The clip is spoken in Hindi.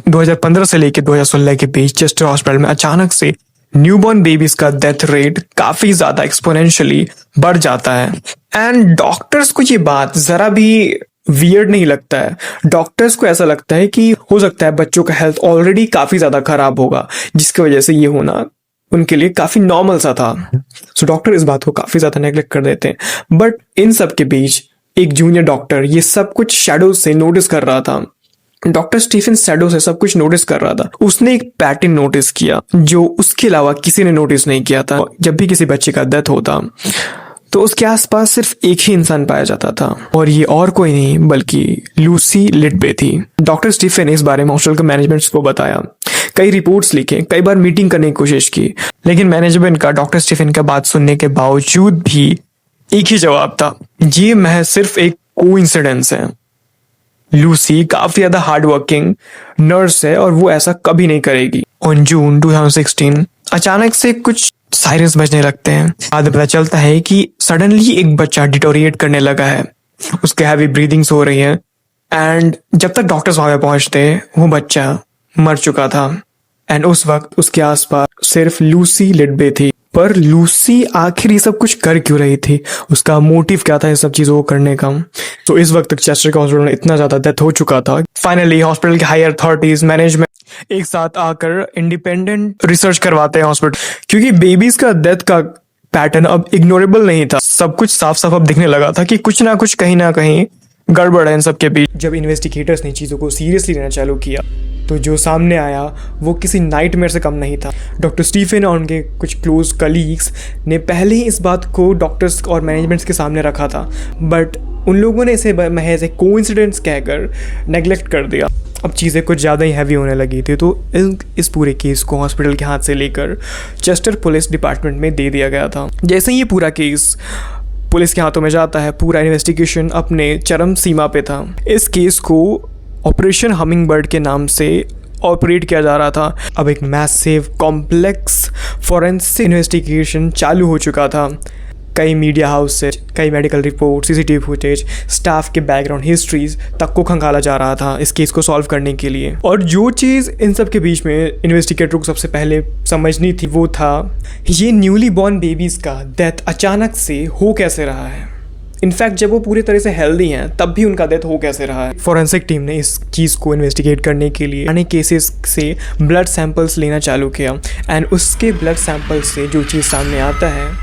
2015 से लेकर 2016 के बीच चेस्टर हॉस्पिटल में अचानक से न्यूबॉर्न बेबीज का डेथ रेट काफी ज्यादा एक्सपोनेंशियली बढ़ जाता है। एंड डॉक्टर्स को ये बात जरा भी वियर्ड नहीं लगता है। डॉक्टर्स को ऐसा लगता है कि हो सकता है बच्चों का हेल्थ ऑलरेडी काफी ज्यादा खराब होगा, जिसकी वजह से ये होना उनके लिए काफी नॉर्मल सा था। सो डॉक्टर इस बात को काफी ज्यादा नेग्लेक्ट कर देते हैं। बट इन सब के बीच एक जूनियर डॉक्टर ये सब कुछ शैडो से नोटिस कर रहा था। डॉक्टर स्टीफन शैडो से सब कुछ नोटिस कर रहा था। उसने एक पैटर्न नोटिस किया जो उसके अलावा किसी ने नोटिस नहीं किया था। जब भी किसी बच्चे का डेथ होता तो उसके आसपास सिर्फ एक ही इंसान पाया जाता था, और ये और कोई नहीं बल्कि लूसी लिडबे थी। डॉक्टर स्टीफन ने इस बारे में हॉस्पिटल के मैनेजमेंट को बताया, कई रिपोर्ट्स लिखे, कई बार मीटिंग करने की कोशिश की, लेकिन मैनेजमेंट का डॉक्टर स्टीफन का बात सुनने के बावजूद भी एक ही जवाब था, ये महज सिर्फ एक कोइंसिडेंस है। लूसी काफी ज्यादा हार्ड वर्किंग नर्स है और वो ऐसा कभी नहीं करेगी। ऑन जून 2016 अचानक से कुछ सायरन्स बजने लगते हैं। बाद पता चलता है कि सडनली एक बच्चा डिटोरिएट करने लगा है, उसके हैवी ब्रीदिंग्स हो रही है। एंड जब तक डॉक्टर्स वहां पे पहुंचते वो बच्चा मर चुका था। एंड उस वक्त उसके आसपास सिर्फ लूसी लिडबे थी। पर लूसी आखिर ये सब कुछ कर क्यों रही थी, उसका मोटिव क्या था इन सब चीजों को करने का। तो इस वक्त तक चेस्टर के हॉस्पिटल में इतना ज्यादा डेथ हो चुका था। फाइनली हॉस्पिटल के हायर अथॉरिटीज मैनेजमेंट एक साथ आकर इंडिपेंडेंट रिसर्च करवाते हैं हॉस्पिटल, क्योंकि बेबीज का डेथ का पैटर्न अब इग्नोरेबल नहीं था। सब कुछ साफ साफ अब दिखने लगा था कि कुछ ना कुछ कहीं ना कहीं गड़बड़ है इन सब के बीच। जब इन्वेस्टिगेटर्स ने चीज़ों को सीरियसली लेना चालू किया तो जो सामने आया वो किसी नाइटमेयर से कम नहीं था। डॉक्टर स्टीफन और उनके कुछ क्लोज कलीग्स ने पहले ही इस बात को डॉक्टर्स और मैनेजमेंट्स के सामने रखा था, बट उन लोगों ने इसे महज एक कोइंसिडेंस कहकर नेग्लेक्ट कर दिया। अब चीज़ें कुछ ज़्यादा ही हैवी होने लगी थी, तो इस पूरे केस को हॉस्पिटल के हाथ से लेकर चेस्टर पुलिस डिपार्टमेंट में दे दिया गया था। जैसे ही ये पूरा केस पुलिस के हाथों में जाता है, पूरा इन्वेस्टिगेशन अपने चरम सीमा पे था। इस केस को ऑपरेशन हमिंगबर्ड के नाम से ऑपरेट किया जा रहा था। अब एक मैसिव कॉम्प्लेक्स फॉरेंसिक इन्वेस्टिगेशन चालू हो चुका था। कई मीडिया हाउस से कई medical report, CCTV footage, staff के बैकग्राउंड हिस्ट्रीज तक को खंगाला जा रहा था इस केस को सॉल्व करने के लिए। और जो चीज़ इन सब के बीच में इन्वेस्टिगेटर को सबसे पहले समझनी थी वो था ये न्यूली बॉर्न बेबीज़ का डेथ अचानक से हो कैसे रहा है। इनफैक्ट जब वो पूरी तरह से हेल्दी हैं तब भी उनका डेथ हो कैसे रहा है। फॉरेंसिक टीम ने इस चीज़ को इन्वेस्टिगेट करने के लिए अनेक केसेस से ब्लड सैंपल्स लेना चालू किया। एंड उसके ब्लड सैंपल से जो चीज़ सामने आता है